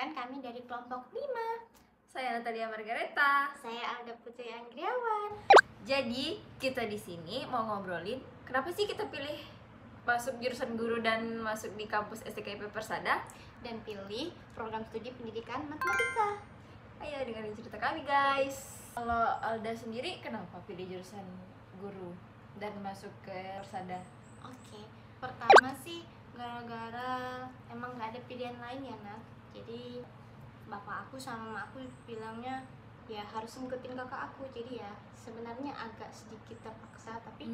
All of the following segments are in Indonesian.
Perkenalkan, kami dari kelompok 5. Saya Natalia Margareta. Saya Alda Putri Anggriawan. Jadi kita di sini mau ngobrolin kenapa sih kita pilih masuk jurusan guru dan masuk di kampus STKIP Persada Dan pilih program studi pendidikan matematika. Ayo dengerin cerita kami guys. Kalau Alda sendiri kenapa pilih jurusan guru dan masuk ke Persada? Oke, pertama sih gara-gara emang gak ada pilihan lain ya Nat. Jadi bapak aku sama mama aku bilangnya ya harus ngikutin kakak aku. Jadi ya sebenarnya agak sedikit terpaksa, tapi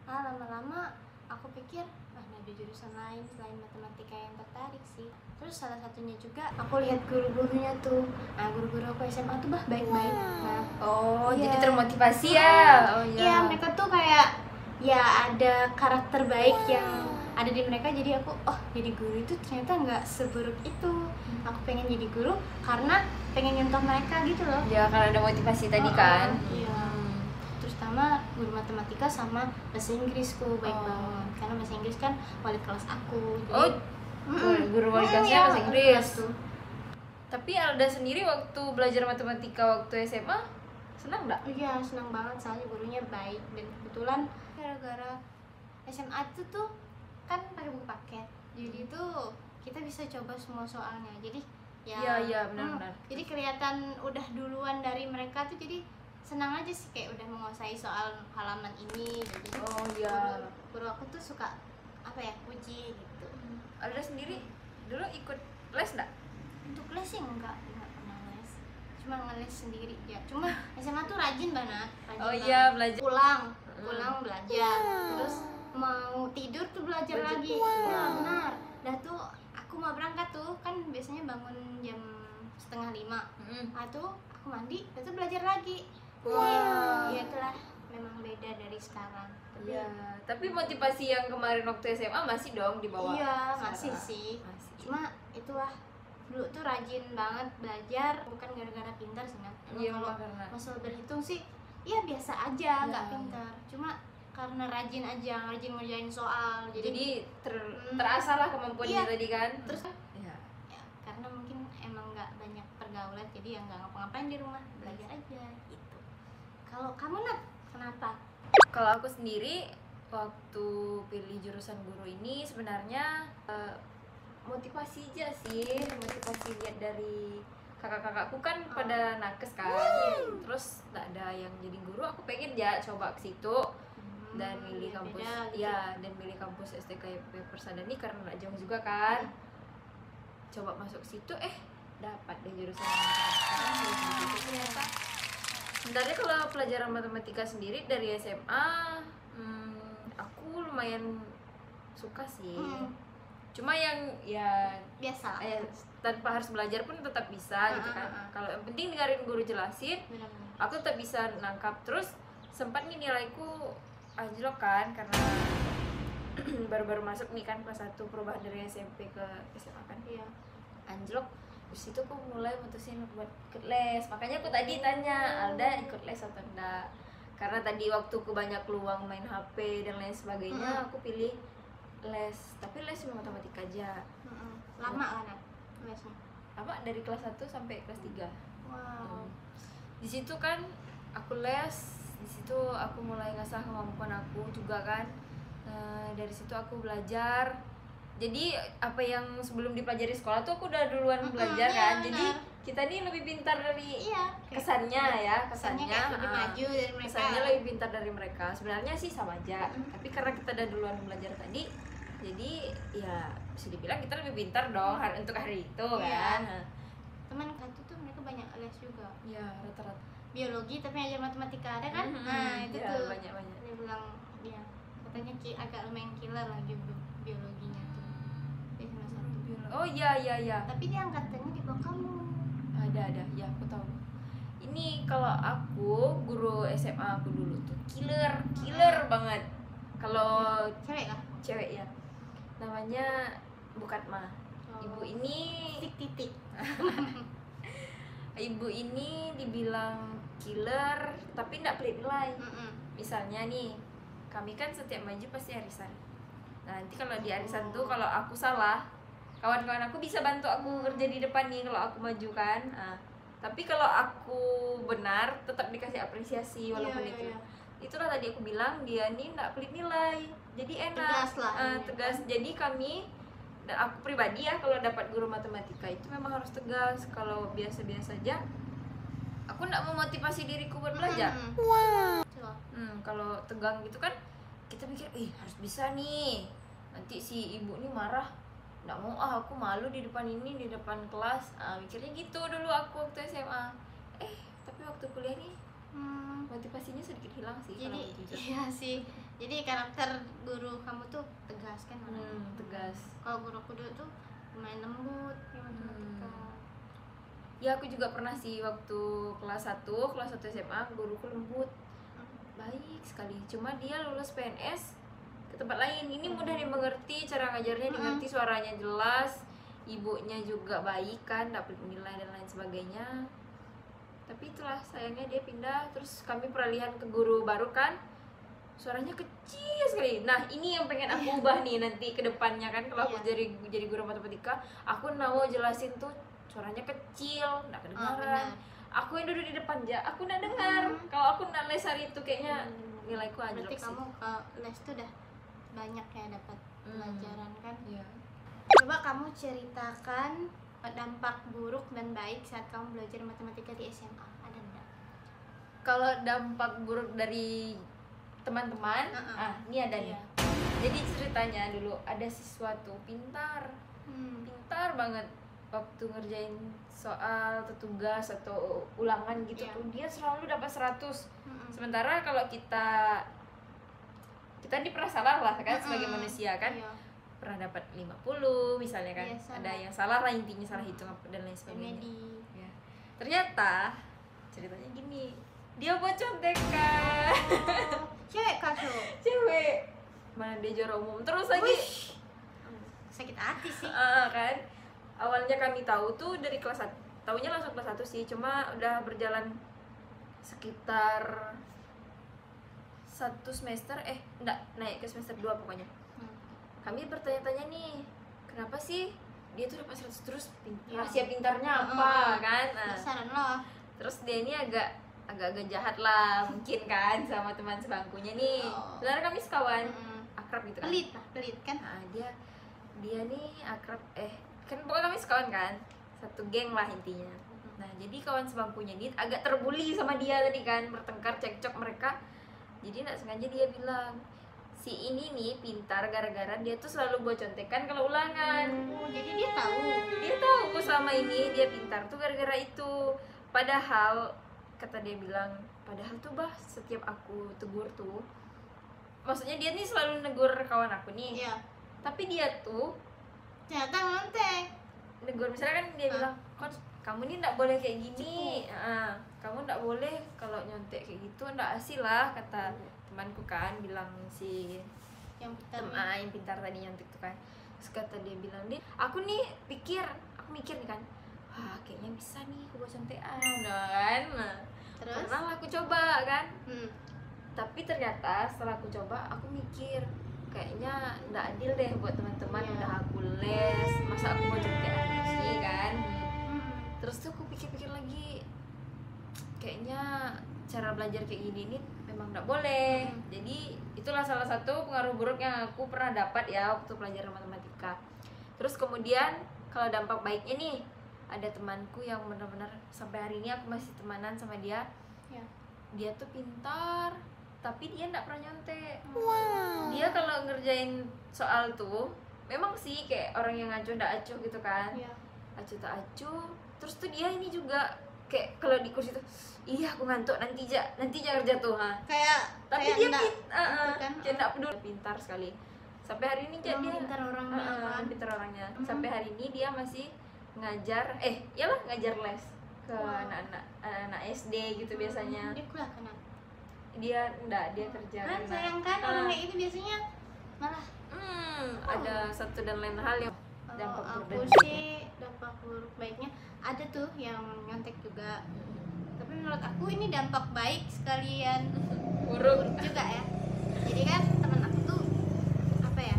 lama-lama aku pikir ada jurusan lain selain matematika yang tertarik sih. Terus salah satunya juga aku lihat guru-gurunya tuh. Nah, guru-guru aku SMA tuh baik-baik. Nah, Oh, iya. jadi termotivasi ya. Oh iya, mereka tuh kayak ya ada karakter baik yang ada di mereka. Jadi aku jadi guru itu ternyata nggak seburuk itu. Aku pengen jadi guru karena pengen nyentuh mereka gitu loh. Ya karena ada motivasi tadi kan. Iya. Terutama guru matematika sama bahasa Inggrisku baik banget. Karena bahasa Inggris kan wali kelas aku. Jadi, Guru wali kelasnya iya, bahasa Inggris tuh. Tapi Alda sendiri waktu belajar matematika waktu SMA senang nggak? Iya, senang banget soalnya gurunya baik. Dan kebetulan gara-gara SMA itu tuh kan pakai buku paket. Jadi tuh kita bisa coba semua soalnya. Jadi Iya, benar-benar. Jadi kelihatan udah duluan dari mereka tuh, jadi senang aja sih kayak udah menguasai soal halaman ini gitu. Oh iya. Guru aku tuh suka puji gitu. Alda sendiri dulu ikut les nggak? Untuk les sih enggak pernah les. Cuma ngeles sendiri ya. Cuma SMA tuh rajin banget. Oh iya, belajar. Pulang belajar. Terus mau tidur tuh belajar lagi. Ya, benar. Dah tuh aku mau berangkat tuh kan biasanya bangun jam 4:30. Nah tuh aku mandi, terus belajar lagi. Wow. Ya itulah memang beda dari sekarang. Iya, tapi motivasi yang kemarin waktu SMA masih dong di bawah. Iya, masih sih. Masih. Cuma itulah dulu tuh rajin banget belajar, bukan gara-gara pintar sih Nat. Iya, Kalau karena masalah berhitung sih ya biasa aja, nggak Ya. pintar. Cuma karena rajin aja, rajin ngerjain soal. jadi terasa lah kemampuannya Iya. tadi kan. Terus Ya. ya, karena mungkin emang nggak banyak pergaulan, jadi ya nggak ngapa-ngapain di rumah, belajar aja gitu. Kalau kamu Nat, kenapa? Kalau aku sendiri waktu pilih jurusan guru ini sebenarnya motivasi aja sih, motivasi lihat dari kakak-kakakku kan pada nakes kan, terus nggak ada yang jadi guru, aku pengen ya coba ke situ dan milih kampus beda gitu. dan milih kampus STKIP Persada ini karena nggak jauh juga kan, coba masuk situ dapat deh jurusan matematika ternyata. Sebenarnya kalau pelajaran matematika sendiri dari SMA aku lumayan suka sih. Cuma yang ya Biasa. tanpa harus belajar pun tetap bisa gitu kan. Kalau yang penting dengerin guru jelasin, Benar-benar. aku tetap bisa nangkap. Terus sempat nih nilaiku anjlok kan karena baru-baru masuk nih kan kelas 1, perubahan dari SMP ke SMA kan. Iya. Anjlok. Terus itu aku mulai mutusin buat ikut les. Makanya aku tadi tanya Alda ikut les atau enggak, karena tadi waktu aku banyak luang main HP dan lain sebagainya, aku pilih les. Tapi les cuma matematika aja. Lama kan Nat lesnya? Apa dari kelas 1 sampai kelas 3. Wow. Di situ kan aku les, di situ aku mulai ngasah kemampuan aku juga kan. Dari situ aku belajar. Jadi apa yang sebelum dipelajari sekolah tuh aku udah duluan belajar iya, kan. benar. Jadi kita nih lebih pintar dari Iya. kesannya ya, Kesannya kayak lebih maju dari mereka. kesannya lebih pintar dari mereka. Sebenarnya sih sama aja. Tapi karena kita udah duluan belajar tadi, jadi ya bisa dibilang kita lebih pintar dong untuk hari itu Iya. kan. Teman satu tuh mereka banyak les juga. Ya rata-rata. Biologi tapi aja matematika ada kan? Nah itu ya, tuh banyak-banyak. dia bilang ya katanya agak lumayan killer lagi biologinya tuh. Dia salah satu. Oh iya. Tapi dia angkatannya di bawah kamu. Ada ya, aku tahu. Ini kalau aku guru SMA aku dulu tuh killer banget. Kalau Cewek kah? cewek ya, namanya Bukatma. Ibu ini titik. ibu ini dibilang killer tapi nggak pelit nilai. Misalnya nih, kami kan setiap maju pasti arisan. Nah, nanti kalau di arisan tuh kalau aku salah kawan-kawan aku bisa bantu aku kerja di depan nih kalau aku maju kan. Tapi kalau aku benar tetap dikasih apresiasi walaupun Iya, itu. iya. Itulah tadi aku bilang dia nih nggak pelit nilai, jadi enak. Tegas lah ininya, Tegas. Jadi kami dan aku pribadi ya kalau dapat guru matematika itu memang harus tegas. Kalau biasa-biasa aja aku nggak memotivasi diriku buat belajar. Coba. Kalau tegang gitu kan kita mikir harus bisa nih, nanti si ibu nih marah, nggak mau aku malu di depan ini, di depan kelas. Mikirnya gitu dulu aku waktu SMA. Tapi waktu kuliah nih motivasinya sedikit hilang sih. Jadi kalau jujur. iya sih. Jadi karakter guru kamu tuh tegas kan orangnya. Tegas. Kalau guru aku dulu tuh lumayan lembut ya matematika. Ya aku juga pernah sih waktu kelas 1 SMA guruku lembut, baik sekali. Cuma dia lulus PNS ke tempat lain. Ini mudah dimengerti, cara ngajarnya dimengerti, suaranya jelas, ibunya juga baik kan, dapat nilai dan lain sebagainya. Tapi itulah sayangnya dia pindah, terus kami peralihan ke guru baru kan, suaranya kecil sekali. Nah ini yang pengen aku ubah nih nanti ke depannya kan, kalau aku jadi guru matematika, aku mau jelasin tuh suaranya kecil, nggak kedengaran. Aku yang duduk di depan aja, aku nggak dengar. Kalau aku nggak les hari itu kayaknya nilaiku anjlok Berarti sih. kamu ke les tuh udah banyak ya dapat pelajaran kan. Iya. Coba kamu ceritakan dampak buruk dan baik saat kamu belajar matematika di SMA, ada enggak? Kalau dampak buruk dari teman-teman, ini ada nih. Iya. Jadi ceritanya dulu ada siswa tuh pintar banget waktu ngerjain soal atau tugas atau ulangan gitu tuh dia selalu dapat 100. Sementara kalau kita ini pernah salah lah kan sebagai manusia kan. Iya. Pernah dapat 50 misalnya kan. Iya, sama. Ada yang salah lah, intinya salah hitung dan lain sebagainya. Remedi. Ya. Ternyata ceritanya gini, dia buat contekan. Cewek kamu. Cewek, mana dia juara umum terus lagi. Sakit hati sih. Kan awalnya kami tahu tuh dari kelas 1, tahunya langsung kelas 1 sih, cuma udah berjalan sekitar 1 semester, enggak, naik ke semester 2 pokoknya. Kami bertanya-tanya nih, kenapa sih dia tuh dapat 100 terus, rahasia pintarnya apa kan? Penasaran loh. Terus dia ini agak jahat lah mungkin kan sama teman sebangkunya nih. Sebenarnya kami sekawan, akrab gitu kan. Pelit kan? Dia nih akrab, kan pokoknya kami sekawan kan, satu geng lah intinya. Nah jadi kawan sebangkunya ini agak terbuli sama dia tadi kan, bertengkar, cekcok mereka. Jadi nggak sengaja dia bilang, si ini nih pintar gara-gara dia tuh selalu buat contekan kalau ulangan. Jadi dia tahu Selama ini dia pintar tuh gara-gara itu. Padahal kata dia bilang, padahal tuh setiap aku tegur tuh, maksudnya dia nih selalu negur kawan aku nih. Iya. Tapi dia tuh ternyata ngontek. negur, misalnya kan dia bilang, "Kon, kamu ini nggak boleh kayak gini, kamu nggak boleh kalau nyontek kayak gitu, nggak asik lah," kata temanku kan, bilang si Yang pintar. yang pintar tadi nyontek tuh kan. Terus kata dia bilang, aku mikir nih kan, wah kayaknya bisa nih aku buat contekan kan. Terus? Pernah aku coba kan, tapi ternyata setelah aku coba aku mikir kayaknya nggak adil deh buat teman-teman. Udah aku les, masa aku mau contekan sih kan. Terus tuh aku pikir-pikir lagi, kayaknya cara belajar kayak gini nih memang nggak boleh. Jadi itulah salah satu pengaruh buruk yang aku pernah dapat ya waktu pelajaran matematika. Terus kemudian kalau dampak baiknya nih, ada temanku yang benar-benar sampai hari ini aku masih temanan sama dia. Dia tuh pintar, tapi dia nggak pernah nyontek. Dia kalau ngerjain soal tuh memang sih kayak orang yang acuh ndak acuh gitu kan. Acuh tak acuh. Terus tuh dia ini juga kayak kalau di kursi tuh, iya aku ngantuk, nanti aja kerja tuh. Tapi kayak dia kan? nggak peduli, pintar sekali. Sampai hari ini dia pintar orangnya kan? Pintar orangnya. Sampai hari ini dia masih ngajar, ngajar les ke anak-anak SD gitu biasanya. Dia kuliah kan? Dia kerja Kan karena- sayang kan orang kayak ini biasanya malah. Ada satu dan lain hal yang dampak Aku buruk. sih dampak buruk baiknya ada tuh yang nyontek juga. Tapi menurut aku ini dampak baik sekalian buruk. juga ya. Jadi kan teman aku tuh apa ya,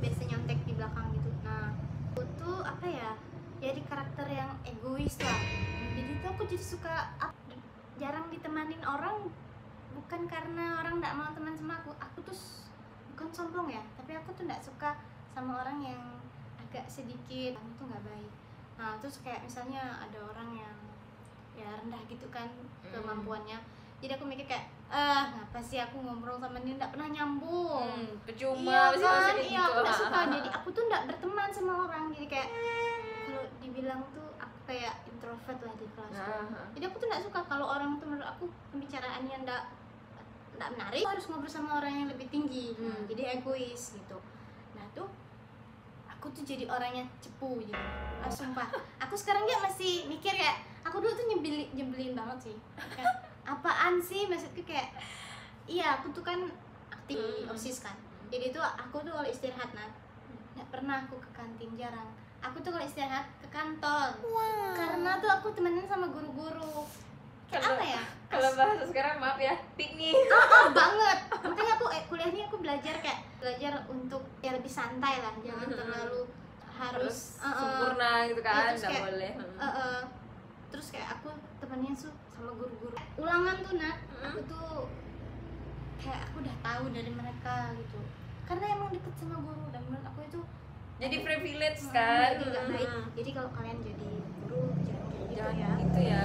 biasa nyontek di belakang gitu. Nah aku tuh jadi karakter yang egois lah. Jadi tuh aku jadi suka jarang ditemanin orang, bukan karena orang nggak mau teman sama aku tuh bukan sombong ya, tapi aku tuh nggak suka sama orang yang agak sedikit itu nggak baik. Nah terus kayak misalnya ada orang yang ya rendah gitu kan kemampuannya, jadi aku mikir kayak ngapa sih aku ngobrol sama dia nggak pernah nyambung. Percuma Iya sih kan, kayak iya gitu. aku nggak suka, jadi aku tuh nggak berteman sama orang, jadi kayak kalau dibilang tuh aku kayak introvert lah di kelas. Jadi aku tuh nggak suka kalau orang tuh menurut aku pembicaraannya nggak menarik, aku harus ngobrol sama orang yang lebih tinggi. Jadi egois gitu. Nah tuh aku tuh jadi orang yang cepu gitu. Sumpah aku sekarang ya masih mikir kayak aku dulu tuh nyebelin banget sih, kayak apaan sih maksudku, kayak iya aku tuh kan aktif OSIS kan, jadi tuh aku tuh kalau istirahat nggak pernah aku ke kantin, jarang. Aku tuh kalau istirahat ke kantor. Karena tuh aku temenan sama guru-guru. Kayak apa ya? Kalau bahasa sekarang maaf ya, piknik. Banget. Makanya aku kuliahnya aku belajar untuk ya lebih santai lah, jangan terlalu harus sempurna gitu kan, terus nggak kayak, boleh. Terus kayak aku temennya sama guru-guru ulangan tuh aku tuh kayak aku udah tahu dari mereka gitu, karena emang deket sama guru, dan menurut aku itu jadi privilege kan. Jadi nggak baik. Jadi kalau kalian jadi guru jangan kayak gitu ya. Gitu ya.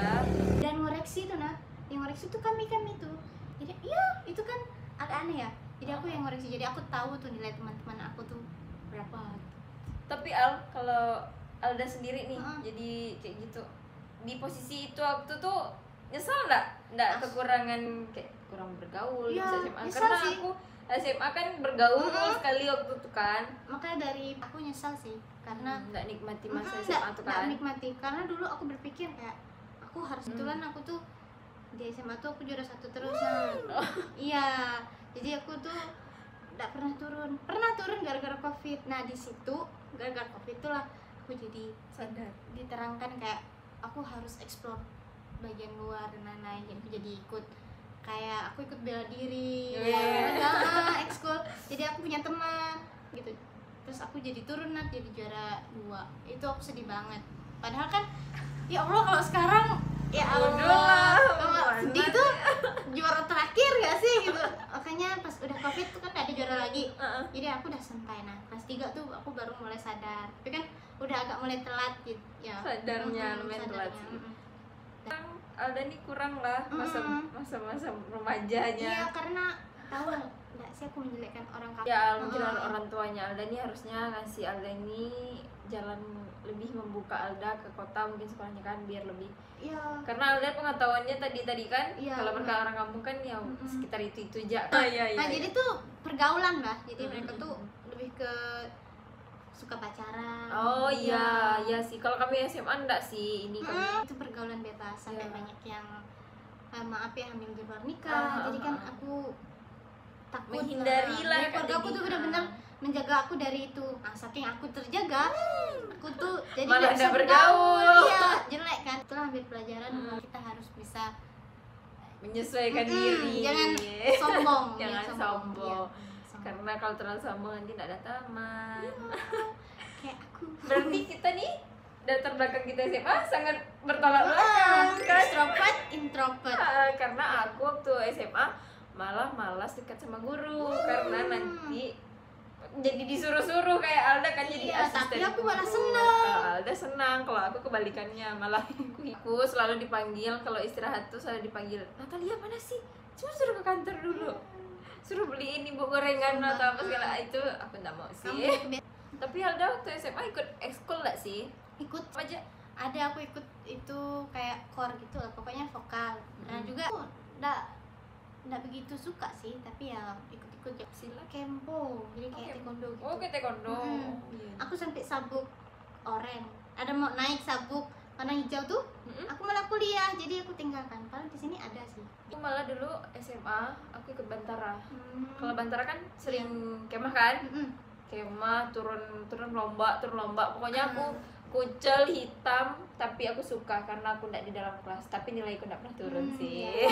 Dan ngoreksi tuh yang ngoreksi tuh kami tuh. Jadi iya itu kan agak aneh ya. Jadi aku yang ngoreksi, jadi aku tahu tuh nilai teman-teman aku tuh berapa. Tapi kalau Alda sendiri nih jadi kayak gitu, di posisi itu waktu tuh nyesal nggak kekurangan, kayak kurang bergaul ya, di SMA? nyesal Karena sih. aku SMA kan bergaul sekali waktu itu kan. Makanya dari aku nyesal sih, karena nggak nikmati masa SMA tuh nggak kan. nikmati, karena dulu aku berpikir kayak aku harus kebetulan aku tuh di SMA tuh aku juara 1 terus. Iya, jadi aku tuh nggak pernah turun gara-gara COVID. Nah di situ gara-gara COVID itulah aku jadi Sadar. diterangkan kayak aku harus explore bagian luar dan lain-lain. Jadi aku jadi ikut bela diri, ekskul. Jadi aku punya teman gitu. Terus aku jadi turun jadi juara 2. Itu aku sedih banget. Padahal kan ya Allah kalau sekarang ya Allah, kalau sedih tuh juara terakhir gak sih gitu. Makanya pas udah COVID tuh kan gak ada juara lagi. Jadi aku udah santai. Nah kelas 3 tuh aku baru mulai sadar. Tapi kan udah agak mulai telat gitu ya. Sadarnya lumayan telat sih. Alda nih kurang lah masa-masa remajanya. Iya, karena tahu nggak sih aku menjelekkan orang kafir. Ya mungkin orang tuanya Alda nih harusnya ngasih Alda ini jalan lebih, membuka Alda ke kota mungkin sekolahnya kan, biar lebih. Iya. Karena Alda pengetahuannya tadi kan, Iya, kalau mereka orang kampung kan ya sekitar itu aja. Nah jadi tuh pergaulan lah. Jadi mereka tuh lebih ke suka pacaran. Oh iya sih. Kalau kami SMA enggak sih, ini kami itu pergaulan bebas, sampai banyak yang maaf ya hamil di luar nikah. Jadi kan aku takut menghindari lah. Keluarga aku tuh benar-benar menjaga aku dari itu. Nah saking aku terjaga, aku tuh jadi malah nggak bisa udah bergaul. Iya jelek kan. Itulah ambil pelajaran bahwa kita harus bisa menyesuaikan diri. Jangan sombong. Jangan sombong. Iya. Karena kalau terlalu sombong nanti tidak ada teman. Kayak aku. Berarti kita nih latar belakang kita SMA sangat bertolak belakang kan? Introvert. Karena aku waktu SMA malah malas dekat sama guru karena nanti jadi disuruh-suruh kayak Alda kan, jadi asisten. Tapi aku malah guru. senang. Kalau Alda senang, kalau aku kebalikannya malah aku selalu dipanggil kalau istirahat tuh selalu dipanggil, Natalia mana sih? Cuma suruh ke kantor dulu. Suruh beliin ibu gorengan atau apa segala itu, aku nggak mau sih. Tapi Alda waktu SMA ikut ekskul nggak sih? Ikut Apa aja? ada, aku ikut itu kayak core gitu lah, pokoknya vokal. Nah juga aku nggak begitu suka sih, tapi ya ikut ya Silat. kempo, jadi kayak taekwondo gitu. Oh, kayak taekwondo. Iya. Aku sampai sabuk oranye, ada mau naik sabuk warna hijau tuh, aku malah kuliah, jadi aku tinggalkan. Padahal di sini ada sih. Aku malah dulu SMA aku ikut Bantara. Kalau Bantara kan sering kemah kan? Kemah, turun lomba. Pokoknya aku kucel hitam, tapi aku suka karena aku nggak di dalam kelas, tapi nilaiku nggak pernah turun sih.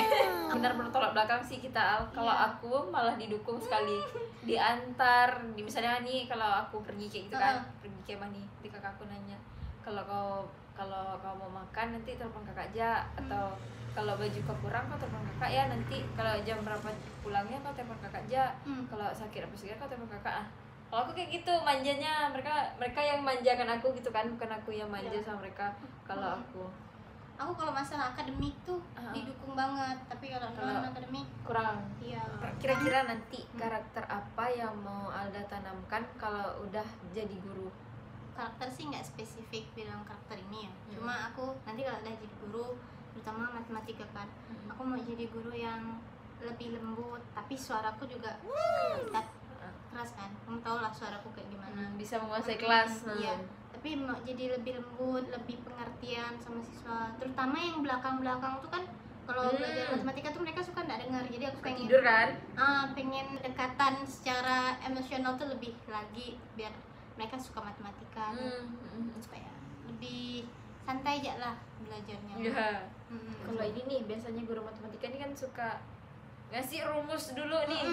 Benar bertolak belakang sih kita Al. Kalau aku malah didukung sekali, diantar, misalnya nih kalau aku pergi kayak gitu kan, pergi kemah nih, di kakakku nanya, kalau kau kalau kamu mau makan nanti telepon kakak aja, atau kalau baju kau kurang kau telepon kakak ya, nanti kalau jam berapa pulangnya kau telepon kakak aja, kalau sakit apa segala kau telepon kakak. Kalau aku kayak gitu manjanya, mereka yang manjakan aku gitu kan, bukan aku yang manja sama mereka. Kalau aku kalau masalah akademik tuh didukung banget, tapi kalau non akademik kurang. iya. Kira-kira nanti karakter apa yang mau Alda tanamkan kalau udah jadi guru? Karakter sih nggak spesifik bilang karakter ini ya, cuma aku nanti kalau udah jadi guru, terutama matematika kan, aku mau jadi guru yang lebih lembut, tapi suaraku juga keras kan, kamu tau lah suaraku kayak gimana. Bisa menguasai kelas. Iya, tapi mau jadi lebih lembut, lebih pengertian sama siswa, terutama yang belakang-belakang tuh kan. Kalau belajar matematika tuh mereka suka nggak dengar, jadi aku pengen tidur kan, pengen dekatan secara emosional tuh lebih lagi, biar mereka suka matematika, supaya lebih santai aja lah belajarnya. Kalau ini nih biasanya guru matematika ini kan suka ngasih rumus dulu nih.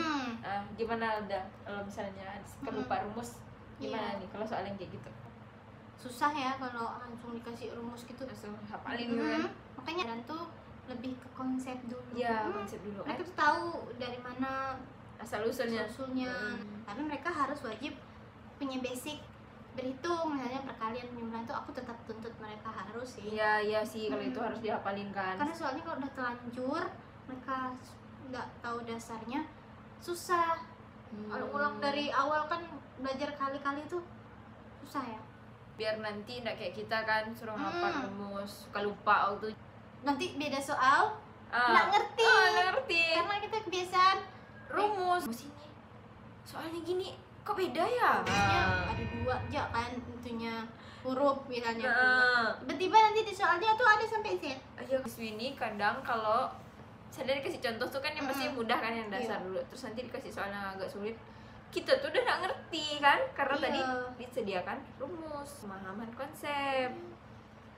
Gimana Alda kalau misalnya lupa rumus, gimana nih kalau soal yang kayak gitu? Susah ya kalau langsung dikasih rumus gitu, langsung hafalin gitu kan. Makanya dan tuh lebih ke konsep dulu. Konsep dulu. Mereka tuh tahu dari mana asal usulnya. Tapi mereka harus wajib punya basic berhitung, misalnya perkalian penjumlahan tuh aku tetap tuntut mereka harus sih. Iya sih, kalau itu harus dihafalin kan. Karena soalnya kalau udah telanjur mereka nggak tahu dasarnya susah. Kalau ulang dari awal kan belajar kali-kali tuh susah ya. Biar nanti nggak kayak kita kan suruh hafal rumus, suka lupa waktu. Nanti beda soal nggak ngerti. Karena kita kebiasaan rumus ini soalnya gini kok beda ya. Ada dua aja kan itunya, huruf misalnya. Tiba-tiba nanti di soalnya tuh ada sampai Z. Iya, ini kadang kalau saya dikasih contoh tuh kan yang pasti mudah kan, yang dasar dulu, terus nanti dikasih soal yang agak sulit, kita tuh udah nggak ngerti kan, karena tadi disediakan rumus, pemahaman konsep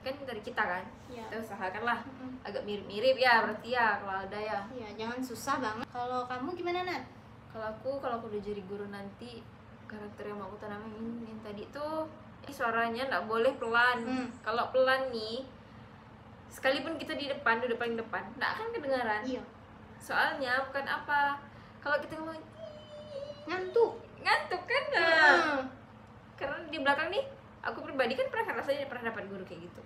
kan dari kita kan. Kita usahakanlah agak mirip-mirip ya, berarti ya kalau ada ya. Iya, jangan susah banget. Kalau kamu gimana Nat? Kalau aku udah jadi guru nanti, karakter yang mau aku tanamin yang tadi tuh suaranya nggak boleh pelan. Kalau pelan nih, sekalipun kita di depan, udah paling depan, nggak akan kedengaran. Soalnya bukan apa, kalau kita ngomong ngantuk kan. Karena di belakang nih, aku pribadi kan rasanya pernah dapat guru kayak gitu.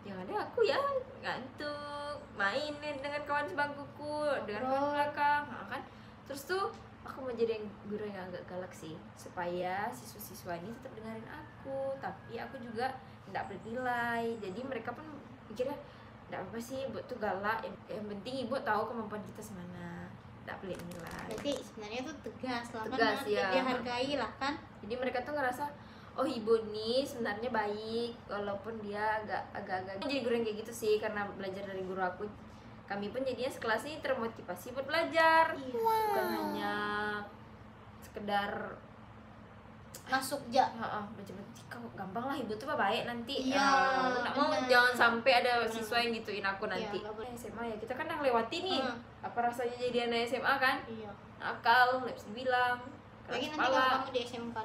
Yang ada aku ya ngantuk, main dengan kawan sebangkuku, dengan kawan belakang, kan. Terus tuh aku mau jadi guru yang agak galak sih, supaya siswa-siswa ini tetap dengerin aku, tapi aku juga tidak bernilai. Jadi mereka pun pikirnya tidak apa sih, ibu tuh galak, yang penting ibu tahu kemampuan kita semana, tidak boleh nilai. Jadi sebenarnya tuh tegas lah, tegas kan, ya, dihargai lah kan. Jadi mereka tuh ngerasa oh ibu nih sebenarnya baik, walaupun dia agak-agak jadi guru yang kayak gitu sih, karena belajar dari guru aku. Kami pun jadinya sekelas ini termotivasi buat belajar. Bukan hanya sekedar masuk aja. Baca kamu gampang lah, ibu tuh baik nanti. Nggak mau jangan sampai ada siswa yang gituin aku nanti. SMA ya kita kan yang lewati nih. Apa rasanya jadi anak SMA kan? Akal, nggak bisa dibilang. Lagi nanti kalau kamu di SMK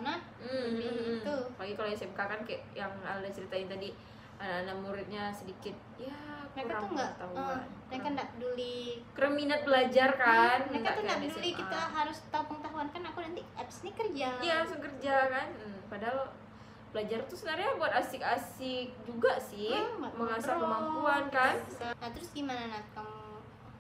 itu. Lagi kalau SMK kan kayak yang Alda ceritain tadi, anak-anak muridnya sedikit ya mereka tuh nggak mereka nggak peduli, kurang minat belajar kan. Mereka tuh nggak peduli kita harus tahu pengetahuan, kan aku nanti abis ini kerja. Iya langsung kerja kan. Padahal belajar tuh sebenarnya buat asik-asik juga sih, mengasah kemampuan kan. Nah terus gimana Nat, kamu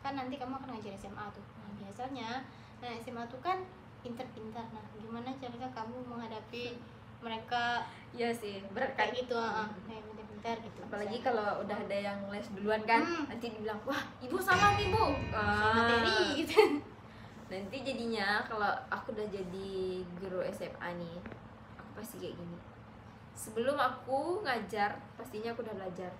kan nanti kamu akan ngajar SMA tuh. Biasanya anak SMA tuh kan pintar-pintar. Nah gimana caranya kamu menghadapi mereka? Iya sih, berat kan gitu, kayak pintar-pintar gitu. Apalagi kalau udah ada yang les duluan kan, nanti dibilang wah ibu sama nih bu, materi gitu. Nanti jadinya kalau aku udah jadi guru SMA nih, aku pasti kayak gini. Sebelum aku ngajar, pastinya aku udah belajar.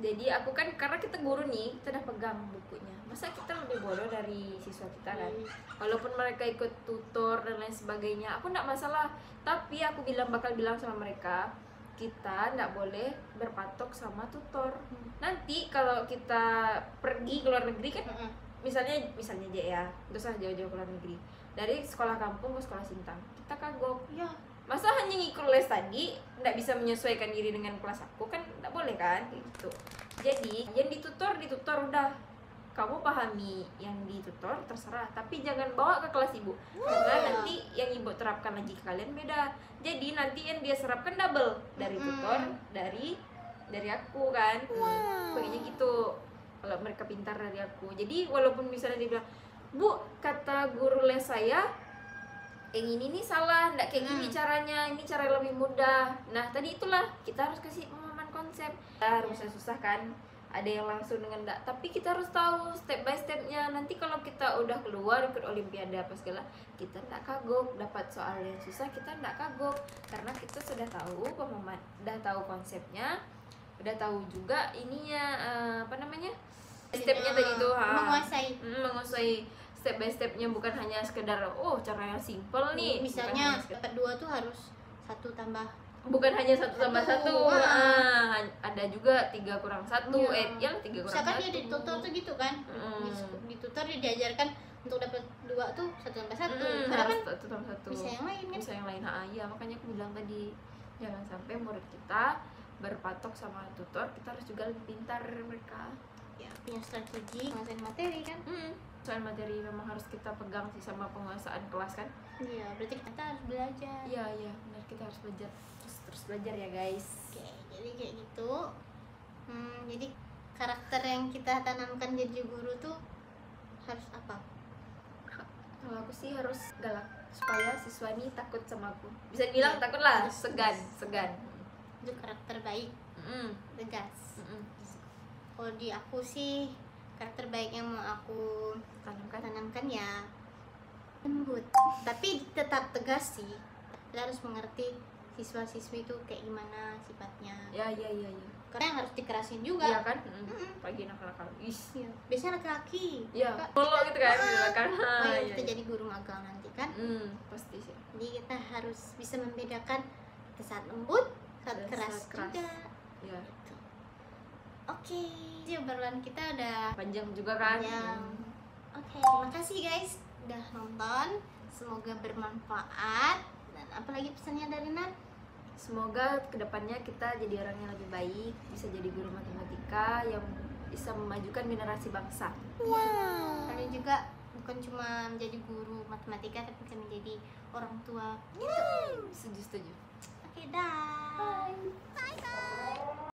Jadi aku kan, karena kita guru nih, kita udah pegang bukunya. Masa kita lebih bodoh dari siswa kita kan? Walaupun mereka ikut tutor dan lain sebagainya, aku nggak masalah. Tapi aku bakal bilang sama mereka, kita nggak boleh berpatok sama tutor. Nanti kalau kita pergi ke luar negeri kan, misalnya aja ya, nggak usah jauh-jauh ke luar negeri. Dari sekolah kampung ke sekolah Sintang, kita kagok. Masa hanya ngikut les tadi nggak bisa menyesuaikan diri dengan kelas aku, kan nggak boleh kan gitu. Jadi yang ditutor udah, kamu pahami yang ditutor terserah, tapi jangan bawa ke kelas ibu, karena nanti yang ibu terapkan lagi ke kalian beda. Jadi nanti yang dia serapkan double dari tutor, dari aku kan. Pokoknya gitu kalau mereka pintar dari aku. Jadi walaupun misalnya dia bilang, Bu, kata guru les saya yang ini nih salah, nggak kayak gini caranya, ini cara yang lebih mudah. Nah tadi itulah kita harus kasih pemahaman konsep. Kita susah kan, ada yang langsung dengan enggak, tapi kita harus tahu step by stepnya. Nanti kalau kita udah keluar ikut olimpiade apa segala, kita enggak kagok dapat soal yang susah, kita enggak kagok karena kita sudah tahu pemahaman, udah tahu konsepnya, udah tahu juga ininya apa namanya, stepnya tadi itu, menguasai step by stepnya, bukan hanya sekedar cara yang simple nih. Misalnya dapat 2 tuh harus 1 tambah, bukan hanya 1 tambah 1, ada juga 3 kurang 1, yang 3 kurang 1. Misalkan dia di tutor tuh gitu kan, di tutor dia diajarkan untuk dapat 2 tuh 1 tambah 1, harus 1 tambah 1. bisa yang lain kan, bisa yang lain. Ya makanya aku bilang tadi, jangan sampai murid kita berpatok sama tutor, kita harus juga lebih pintar mereka. Ya, punya strategi menguasai materi kan. Soal materi memang harus kita pegang sih sama penguasaan kelas kan. Iya, berarti kita harus belajar. Iya benar, kita harus belajar, terus belajar ya guys. Oke, jadi kayak gitu. Jadi karakter yang kita tanamkan jadi guru tuh harus apa? Kalau aku sih harus galak supaya siswa ini takut sama aku. Bisa dibilang takut lah, segan. Itu karakter baik, tegas. Kalau di aku sih karakter baik yang mau aku tanamkan ya lembut, tapi tetap tegas sih. Kita harus mengerti siswa-siswi itu kayak gimana sifatnya. Ya. Karena yang harus dikerasin juga. Iya kan? Pagi nakal-nakal. Iya. Biasanya laki-laki. Iya. Kalau gitu kan, kita jadi guru magang nanti kan? Pasti sih. Jadi kita harus bisa membedakan saat lembut, saat keras juga. Iya. Oke, jadi obrolan kita udah panjang juga kan. Oke, terima kasih guys udah nonton, semoga bermanfaat. Dan apalagi pesannya dari Nan? Semoga kedepannya kita jadi orang yang lebih baik, bisa jadi guru matematika yang bisa memajukan generasi bangsa. Kalian juga bukan cuma menjadi guru matematika, tapi bisa menjadi orang tua. Setuju. Oke, dah. Bye.